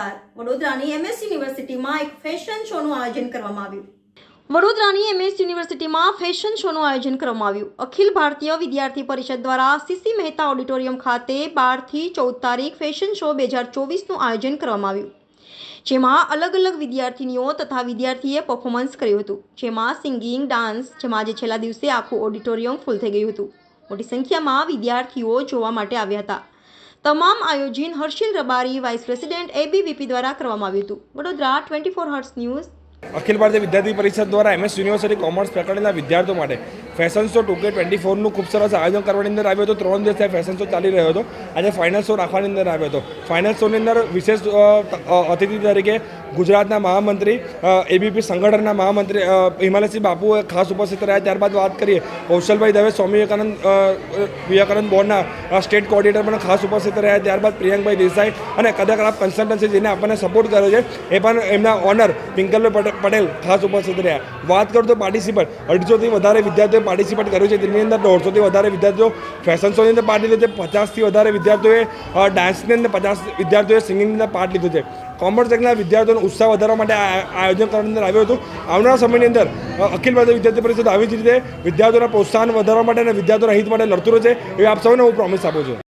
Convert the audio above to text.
સમાચાર વડોદરાની એમએસ યુનિવર્સિટીમાં એક ફેશન શોનું આયોજન કરવામાં આવ્યું। વડોદરાની એમએસ યુનિવર્સિટીમાં ફેશન શોનું આયોજન કરવામાં આવ્યું। અખિલ ભારતીય વિદ્યાર્થી પરિષદ દ્વારા સીસી મહેતા ઓડિટોરિયમ ખાતે 12 થી 14 તારીખ ફેશન શો 2024નું આયોજન કરવામાં આવ્યું, જેમાં અલગ અલગ વિદ્યાર્થીનીઓ તથા વિદ્યાર્થીએ પરફોર્મન્સ કર્યું હતું, જેમાં સિંગિંગ, ડાન્સ, જેમાં આજે છેલ્લા દિવસે આખું ઓડિટોરિયમ ફૂલ થઈ ગયું હતું। મોટી સંખ્યામાં વિદ્યાર્થીઓ જોવા માટે આવ્યા હતા। તમામ આયોજન Harshil Rabari, vice president ABVP દ્વારા કરવામાં આવ્યું હતું। Vadodara 24 hertz news. અખિલ ભારતીય વિદ્યાર્થી પરિષદ દ્વારા એમએસ યુનિવર્સિટી કોમર્સ ફેકલ્ટીના વિદ્યાર્થીઓ માટે ફેશન શો 2K24નું ખૂબ સરસ આયોજન કરવાની અંદર આવ્યો હતો। 3 દિવસ ફેશન શો ચાલી રહ્યો હતો। આજે ફાઇનલ શો રાખવાની અંદર આવ્યો હતો। ફાઇનલ શોની અંદર વિશેષ અતિથિ તરીકે ગુજરાતના મહામંત્રી, એબીપી સંગઠનના મહામંત્રી હિમાલયસિંહ બાપુ ખાસ ઉપસ્થિત રહ્યા। ત્યારબાદ વાત કરીએ કૌશલભાઈ દવે, સ્વામી વિવેકાનંદ બોર્ડના સ્ટેટ કોઓર્ડિનેટર પણ ખાસ ઉપસ્થિત રહ્યા। ત્યારબાદ પ્રિયંકભાઈ દેસાઈ અને કદાક્રાફ્ટ કન્સલ્ટન્સી જેને આપણને સપોર્ટ કર્યો છે એ પણ એમના ઓનર પિંકલભાઈ પટેલ ખાસ ઉપસ્થિત રહ્યા। વાત કરું તો પાર્ટિસિપેટ 250થી વધારે વિદ્યાર્થીઓએ પાર્ટિસિપેટ કર્યું છે। તેની અંદર 150થી વધારે વિદ્યાર્થીઓ ફેશન શોની અંદર પાર્ટ લીધો છે, 50થી વધારે વિદ્યાર્થીઓએ ડાન્સની અંદર, 50 વિદ્યાર્થીઓએ સિંગિંગની અંદર પાર્ટ લીધો છે। કોમર્સ સેક્ટરના વિદ્યાર્થીઓનો ઉત્સાહ વધારવા માટે આયોજન કરવાની અંદર આવ્યું હતું। આવનારા સમયની અંદર અખિલ ભારતીય વિદ્યાર્થી પરિષદ આવી જ રીતે વિદ્યાર્થીઓના પ્રોત્સાહન વધારવા માટે અને વિદ્યાર્થીઓના હિત માટે લડતું રહેશે એવી આપ સૌને હું પ્રોમિસ આપું છું।